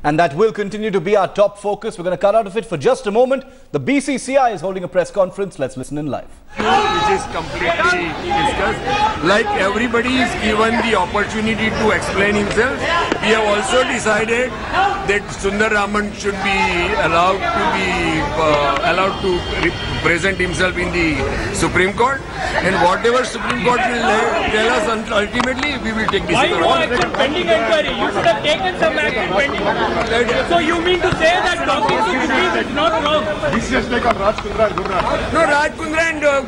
And that will continue to be our top focus. We're going to cut out of it for just a moment. The BCCI is holding a press conference. Let's listen in live. Which is completely discussed. Like everybody is given the opportunity to explain himself, we have also decided that Sundar Raman should be allowed to present himself in the Supreme Court, and whatever Supreme Court will tell us, ultimately we will take decision. Why you pending inquiry? You should have taken some action pending. So you mean to say that talking to Bukis is not wrong? This is like a Raj Kundra and Gurnath. No, Raj Kundra and Gurnath,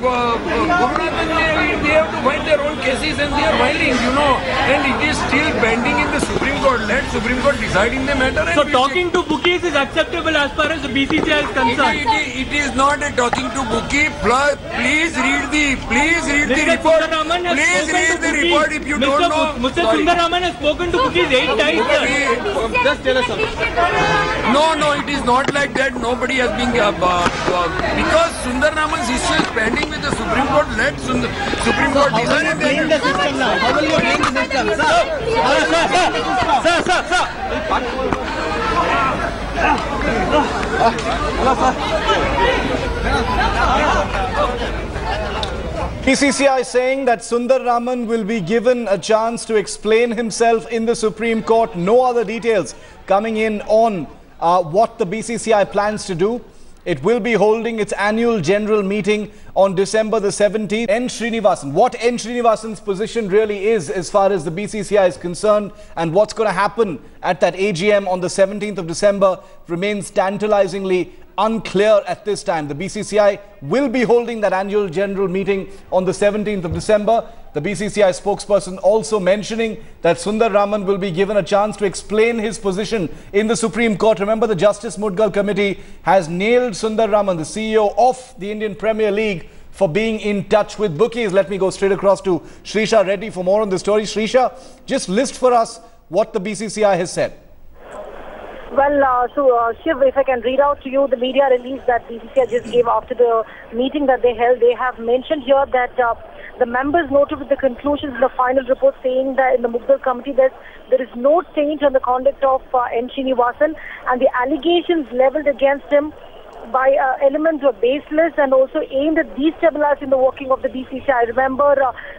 they have to find their own cases and they are filing, and it is still pending in the Supreme Court. Let Supreme Court decide in the matter. So talking to Bukis is acceptable as far as the BCCI is concerned? It is not a talking to Buki. Please read the report. Please read the report if you don't know. Mr. Sundar Raman has spoken to Bukis 8 times. Just tell us something. No, it is not like that. Nobody has been because Sundar Raman's issue is pending with the Supreme Court. Let Supreme Court decide. How will you game the system now? How will you game the system? BCCI saying that Sundar Raman will be given a chance to explain himself in the Supreme Court. No other details coming in on what the BCCI plans to do. It will be holding its annual general meeting on December the 17th. N. Srinivasan, what N. Srinivasan's position really is as far as the BCCI is concerned and what's going to happen at that AGM on the 17th of December remains tantalizingly unclear at this time. The BCCI will be holding that annual general meeting on the 17th of December. The BCCI spokesperson also mentioning that Sundar Raman will be given a chance to explain his position in the Supreme Court. Remember, the Justice Mukul Committee has nailed Sundar Raman, the CEO of the Indian Premier League, for being in touch with bookies. Let me go straight across to Shrisha Reddy for more on the story. Shrisha, just list for us what the BCCI has said. Well, Shiv, if I can read out to you the media release that BCCI just gave after the meeting that they held, they have mentioned here that the members noted with the conclusions in the final report saying that in the Mudgal committee that there is no change on the conduct of N. Srinivasan, and the allegations leveled against him by elements were baseless and also aimed at destabilizing the working of the BCCI. Remember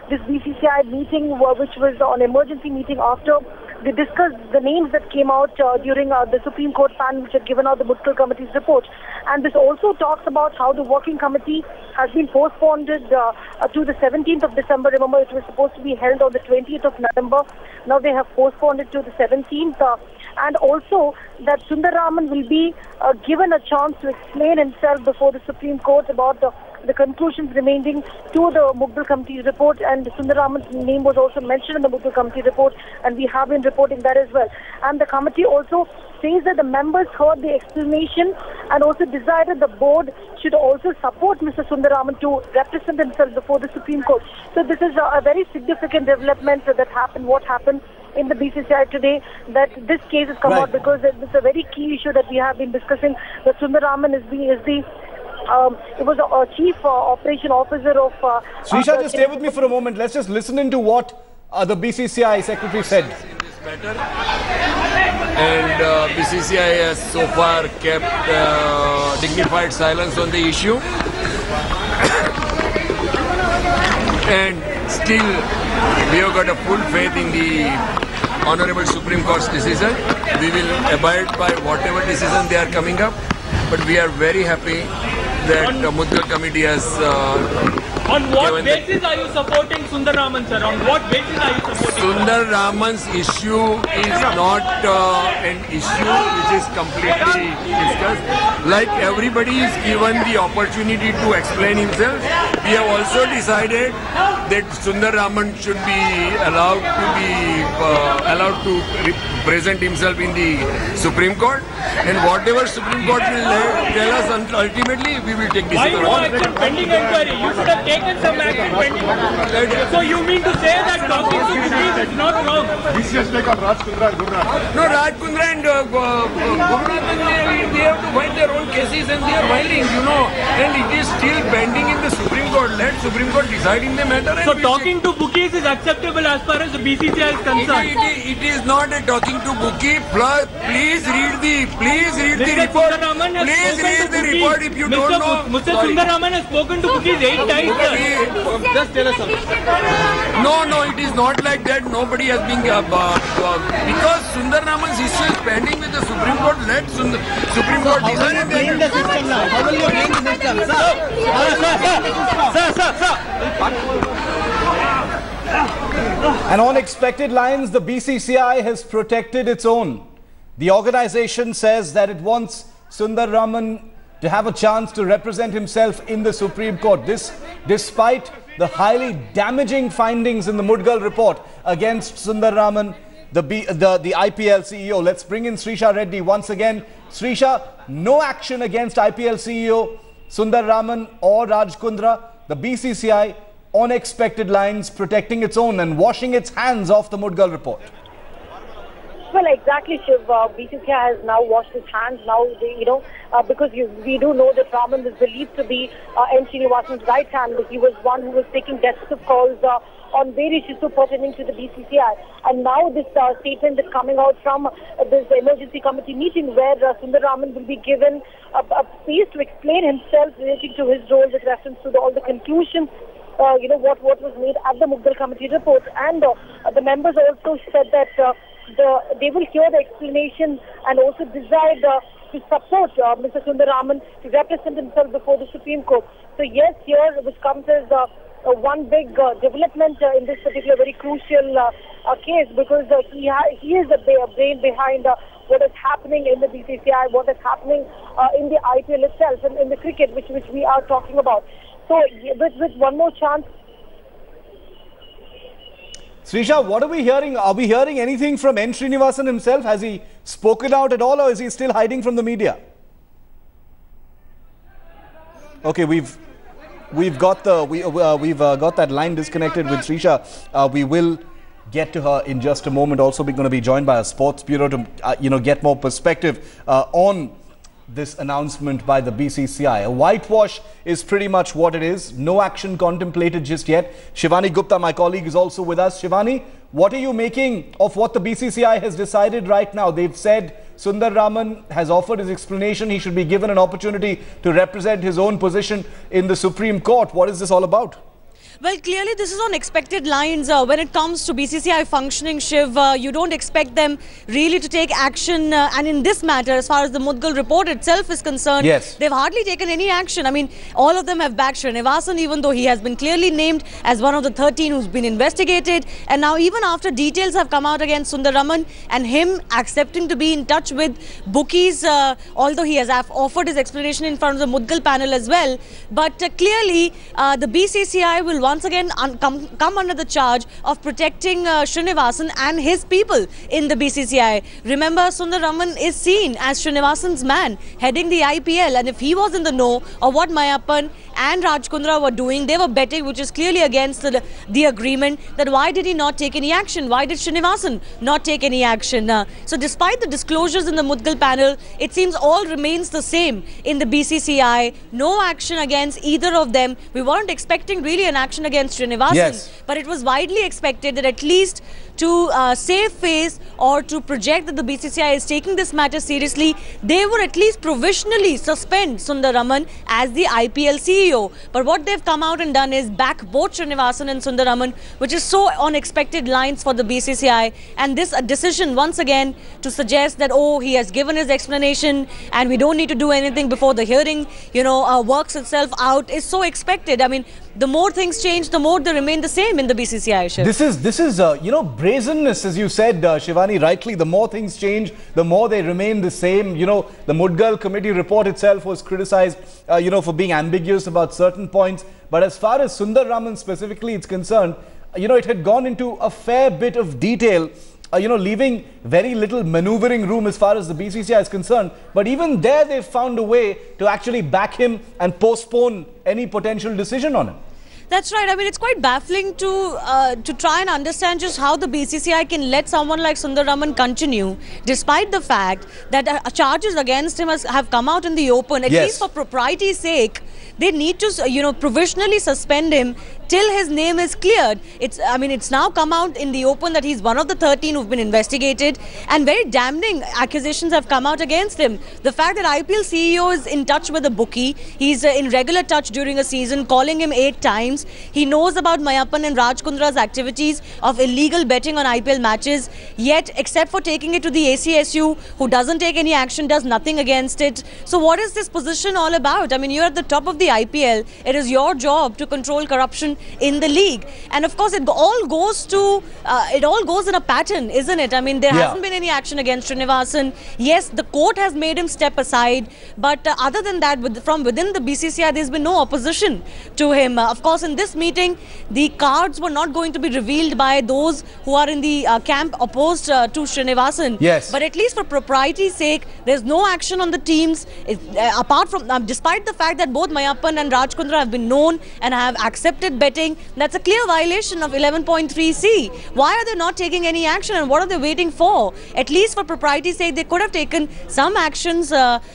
this BCCI meeting, which was an emergency meeting after they discussed the names that came out during the Supreme Court panel which had given out the Mudgal Committee's report. And this also talks about how the working committee has been postponed to the 17th of December. Remember, it was supposed to be held on the 20th of November. Now they have postponed it to the 17th. And also that Sundar Raman will be given a chance to explain himself before the Supreme Court about the conclusions remaining to the Mudgal Committee's report, and Sundar Raman's name was also mentioned in the Mudgal Committee report, and we have been reporting that as well. And the committee also says that the members heard the explanation and also decided the board should also support Mr. Sundar Raman to represent himself before the Supreme Court. So this is a very significant development that happened. What happened in the BCCI today, that this case has come out because it's a very key issue that we have been discussing. That Sundar Raman it was a chief operation officer of... Shrisha, just stay with me for a moment. Let's just listen into what the BCCI secretary said. And BCCI has so far kept dignified silence on the issue. And still, we have got a full faith in the Honorable Supreme Court's decision. We will abide by whatever decision they are coming up. But we are very happy that the Mudgal Committee has... on what basis are you supporting Sundar Raman, sir? On what basis are you supporting Sundar Raman's issue is not an issue which is completely discussed. Like everybody is given the opportunity to explain himself, we have also decided that Sundar Raman should be allowed to present himself in the Supreme Court, and whatever Supreme Court will tell us, ultimately we will will take Why decision. no action pending inquiry? You should have taken some action pending. So you mean to say that talking to bookies is not wrong? BCCI stake on Raj Kundra and Gurnath. No, Raj Kundra and Gurnath, they have to find their own cases and they are filing, you know. And it is still pending in the Supreme Court. Let Supreme Court decide in the matter. So talking to bookies is acceptable as far as the BCCI is concerned? It is not a talking to bookie. Please read the report. Please read the report if you don't know. Mr. Sundar Raman has spoken to bookies 8 times. Just tell us something. No, it is not like that. Nobody has been because Sundar Raman's issue is pending with the Supreme Court. Let Supreme Court decide. How will you blame the system now? How will you blame the system? Sir. And on expected lines, the BCCI has protected its own. The organization says that it wants Sundar Raman to have a chance to represent himself in the Supreme Court. This despite the highly damaging findings in the Mudgal report against Sundar Raman, the IPL CEO. Let's bring in Srisha Reddy once again. Srisha, no action against IPL CEO Sundar Raman or Raj Kundra. The BCCI on expected lines protecting its own and washing its hands off the Mudgal report. Well, exactly, Shiv. BCCI has now washed its hands. Now, because we do know that Raman is believed to be N. Srinivasan's right hand. He was one who was taking decisive calls on various issues pertaining to the BCCI. And now this statement is coming out from this emergency committee meeting where Sundar Raman will be given a space to explain himself relating to his role with reference to all the conclusions. What was made at the Mudgal committee report. And the members also said that they will hear the explanation and also decide to support Mr. Sundar Raman to represent himself before the Supreme Court. So yes, here which comes as one big development in this particular very crucial case, because he is the brain behind what is happening in the BCCI, what is happening in the IPL itself and in the cricket which we are talking about. So with one more chance. Srisha, what are we hearing? Are we hearing anything from N. Srinivasan himself? Has he spoken out at all, or is he still hiding from the media? Okay, we've got that line disconnected with Srisha. We will get to her in just a moment. Also, we're going to be joined by a sports bureau to get more perspective on this announcement by the BCCI. A whitewash is pretty much what it is. No action contemplated just yet. Shivani Gupta, my colleague, is also with us. Shivani, what are you making of what the BCCI has decided right now? They've said Sundar Raman has offered his explanation. He should be given an opportunity to represent his own position in the Supreme Court. What is this all about? Well, clearly this is on expected lines. When it comes to BCCI functioning, Shiv, you don't expect them really to take action. And in this matter, as far as the Mudgal report itself is concerned, yes, they've hardly taken any action. I mean, all of them have backed Srinivasan, even though he has been clearly named as one of the 13 who's been investigated. And now even after details have come out against Sundar Raman and him accepting to be in touch with bookies, although he has offered his explanation in front of the Mudgal panel as well. But clearly, the BCCI will once again come under the charge of protecting Srinivasan and his people in the BCCI. Remember, Sundar Raman is seen as Srinivasan's man heading the IPL, and if he was in the know of what Mayappan and Raj Kundra were doing, they were betting, which is clearly against the agreement, that why did he not take any action? Why did Srinivasan not take any action? So despite the disclosures in the Mudgal panel, it seems all remains the same in the BCCI. No action against either of them. We weren't expecting really an action against Srinivasan, yes, but it was widely expected that at least to save face or to project that the BCCI is taking this matter seriously, they would at least provisionally suspend Sundar Raman as the IPL CEO. But what they've come out and done is back both Srinivasan and Sundar Raman, which is so on expected lines for the BCCI. And this decision once again to suggest that, oh, he has given his explanation and we don't need to do anything before the hearing, works itself out, is so expected. I mean, the more things change, the more they remain the same in the BCCI. Shiv. This is brazenness, as you said, Shivani, rightly. The more things change, the more they remain the same. The Mudgal committee report itself was criticized, for being ambiguous about certain points. But as far as Sundar Raman specifically is concerned, it had gone into a fair bit of detail leaving very little maneuvering room as far as the BCCI is concerned. But even there, they've found a way to actually back him and postpone any potential decision on him. That's right. I mean, it's quite baffling to try and understand just how the BCCI can let someone like Sundar Raman continue, despite the fact that charges against him have come out in the open. At least for propriety's sake, they need to, provisionally suspend him till his name is cleared. It's now come out in the open that he's one of the 13 who've been investigated, and very damning accusations have come out against him. The fact that IPL CEO is in touch with the bookie, he's in regular touch during a season, calling him 8 times. He knows about Mayappan and Raj Kundra's activities of illegal betting on IPL matches, yet except for taking it to the ACSU, who doesn't take any action, does nothing against it. So what is this position all about? I mean, you're at the top of the IPL. It is your job to control corruption in the league, and of course it all goes in a pattern, isn't it? I mean, there hasn't been any action against Srinivasan. Yes, the court has made him step aside, but other than that, from within the BCCI, there's been no opposition to him. Of course, in this meeting, the cards were not going to be revealed by those who are in the camp opposed to Srinivasan. Yes. But at least for propriety's sake, there's no action on the teams. Apart from, despite the fact that both Mayappan and Raj Kundra have been known and have accepted betting, that's a clear violation of 11.3C. Why are they not taking any action, and what are they waiting for? At least for propriety's sake, they could have taken some actions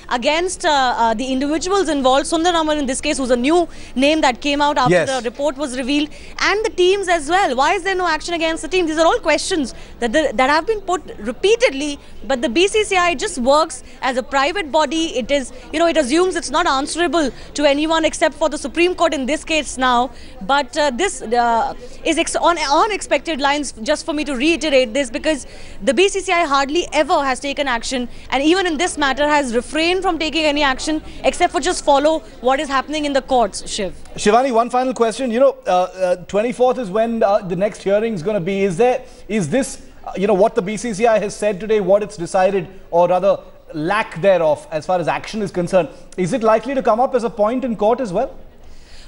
against the individuals involved. Sundar Raman in this case, who's a new name that came out after the report was revealed, and the teams as well. Why is there no action against the team? These are all questions that have been put repeatedly, but the BCCI just works as a private body. It is, it assumes it's not answerable to anyone except for the Supreme Court in this case now. But this is on unexpected lines, just for me to reiterate this, because the BCCI hardly ever has taken action, and even in this matter has refrained from taking any action except for just follow what is happening in the courts, Shiv. Shivani, one final question. 24th is when the next hearing is going to be. Is this, what the BCCI has said today, what it's decided, or rather lack thereof as far as action is concerned, is it likely to come up as a point in court as well?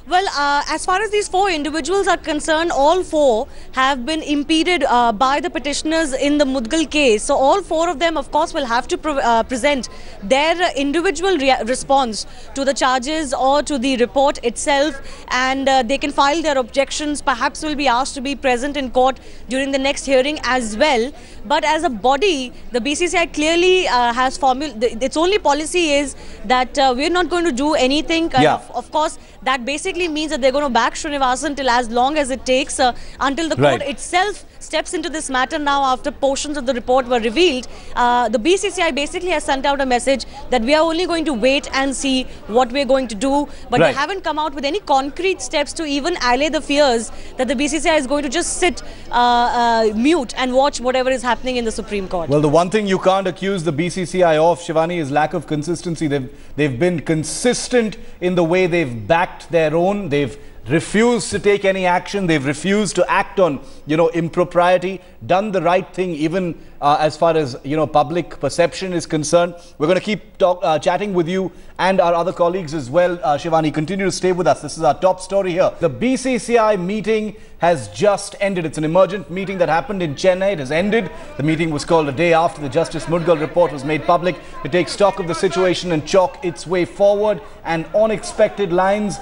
Well, as far as these 4 individuals are concerned, all 4 have been impeded by the petitioners in the Mudgal case. So all 4 of them, of course, will have to present their individual response to the charges or to the report itself, and they can file their objections, perhaps will be asked to be present in court during the next hearing as well. But as a body, the BCCI clearly has its only policy is that we're not going to do anything. Of course, that basically means that they're going to back Srinivasan till as long as it takes until the court itself steps into this matter now after portions of the report were revealed. The BCCI basically has sent out a message that we are only going to wait and see what we're going to do, but they haven't come out with any concrete steps to even allay the fears that the BCCI is going to just sit mute and watch whatever is happening in the Supreme Court. Well, the one thing you can't accuse the BCCI of, Shivani, is lack of consistency. They've been consistent in the way they've backed their own. They've refused to take any action. They've refused to act on, impropriety, done the right thing, even as far as, public perception is concerned. We're going to keep chatting with you and our other colleagues as well. Shivani, continue to stay with us. This is our top story here. The BCCI meeting has just ended. It's an emergent meeting that happened in Chennai. It has ended. The meeting was called a day after the Justice Mukul report was made public to take stock of the situation and chalk its way forward. And on expected lines,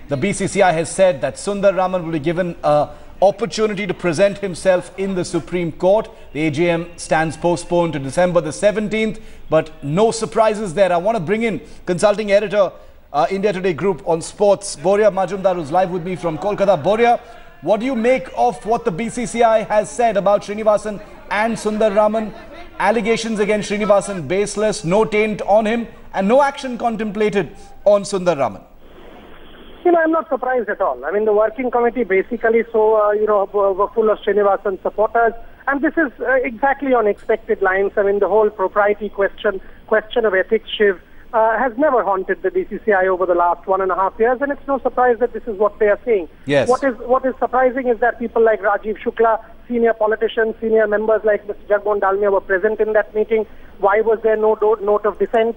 the BCCI has said that Sundar Raman will be given an opportunity to present himself in the Supreme Court. The AGM stands postponed to December the 17th, but no surprises there. I want to bring in consulting editor, India Today Group on Sports, Boria Majumdar, who's live with me from Kolkata. Boria, what do you make of what the BCCI has said about Srinivasan and Sundar Raman? Allegations against Srinivasan baseless, no taint on him, and no action contemplated on Sundar Raman. I'm not surprised at all. I mean, the working committee basically were full of Srinivasan supporters, and this is exactly on expected lines. I mean, the whole propriety question of ethics, Shiv, has never haunted the BCCI over the last 1.5 years, and it's no surprise that this is what they are saying. Yes. What is surprising is that people like Rajiv Shukla, senior politicians, senior members like Mr. Jagmohan Dalmia were present in that meeting. Why was there no note of dissent?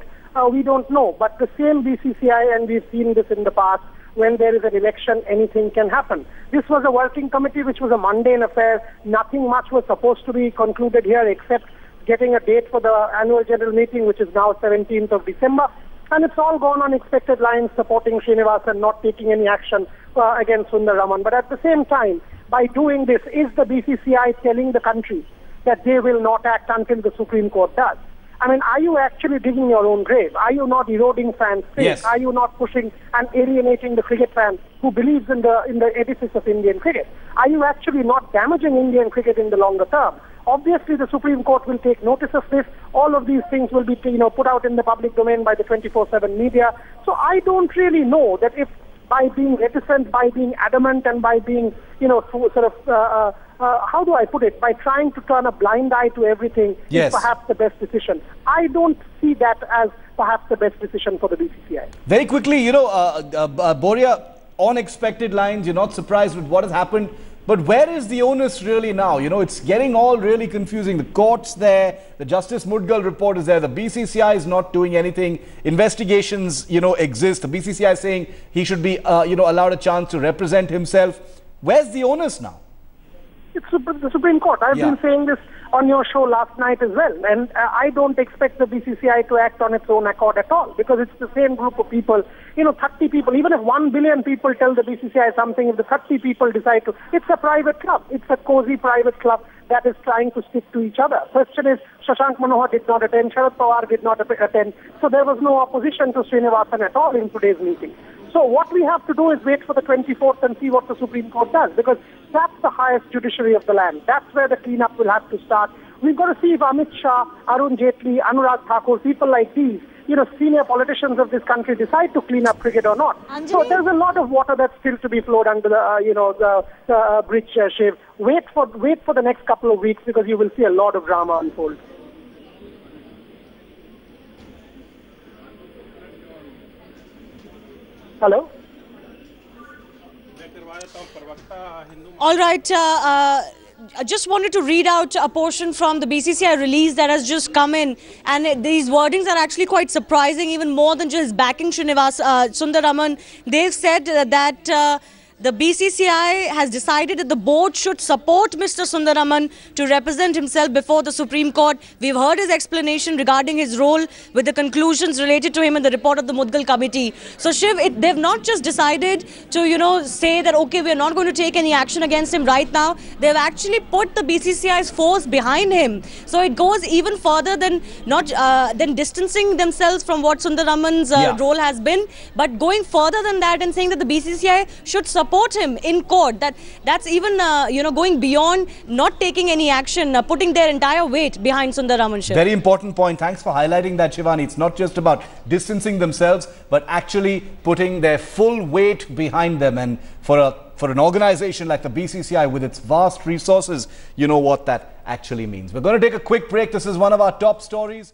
We don't know. But the same BCCI, and we've seen this in the past, when there is an election, anything can happen. This was a working committee which was a mundane affair. Nothing much was supposed to be concluded here except getting a date for the annual general meeting, which is now 17th of December. And it's all gone on expected lines, supporting Srinivasan, not taking any action against Sundar Raman. But at the same time, by doing this, is the BCCI telling the country that they will not act until the Supreme Court does? I mean, are you actually digging your own grave? Are you not eroding fans' faith? Yes. Are you not pushing and alienating the cricket fan who believes in the edifice of Indian cricket? Are you actually not damaging Indian cricket in the longer term? Obviously, the Supreme Court will take notice of this. All of these things will be, put out in the public domain by the 24/7 media. So I don't really know that if by being reticent, by being adamant, and by being, how do I put it? By trying to turn a blind eye to everything Yes. is perhaps the best decision. I don't see that as perhaps the best decision for the BCCI. Very quickly, Boria, on expected lines, you're not surprised with what has happened. But where is the onus really now? It's getting all really confusing. The court's there, the Justice Mukul report is there, the BCCI is not doing anything, investigations, exist. The BCCI is saying he should be, allowed a chance to represent himself. Where's the onus now? It's the Supreme Court. I've been saying this on your show last night as well. And I don't expect the BCCI to act on its own accord at all, because it's the same group of people. 30 people, even if 1 billion people tell the BCCI something, if the 30 people decide to, it's a private club. It's a cozy private club that is trying to stick to each other. Question is, Shashank Manohar did not attend, Sharad Pawar did not attend. So there was no opposition to Srinivasan at all in today's meeting. So what we have to do is wait for the 24th and see what the Supreme Court does, because that's the highest judiciary of the land. That's where the cleanup will have to start. We've got to see if Amit Shah, Arun Jaitley, Anurag Thakur, people like these, senior politicians of this country decide to clean up cricket or not. Anjali? So there's a lot of water that's still to be flowed under the bridge, Shiv. Wait for the next couple of weeks, because you will see a lot of drama unfold. Hello? All right. I just wanted to read out a portion from the BCCI release that has just come in, and these wordings are actually quite surprising, even more than just backing Sundar Raman. They've said that the BCCI has decided that the board should support Mr. Sundar Raman to represent himself before the Supreme Court. We've heard his explanation regarding his role with the conclusions related to him in the report of the Mudgal committee. So Shiv, they've not just decided to, say that, okay, we're not going to take any action against him right now. They've actually put the BCCI's force behind him. So it goes even further than than distancing themselves from what Sundar Raman's role has been, but going further than that and saying that the BCCI should support him in court. That's even going beyond not taking any action, putting their entire weight behind Sundar Raman. Very important point. Thanks for highlighting that, Shivani. It's not just about distancing themselves, but actually putting their full weight behind them. And for an organization like the BCCI with its vast resources, you know what that actually means. We're going to take a quick break. This is one of our top stories.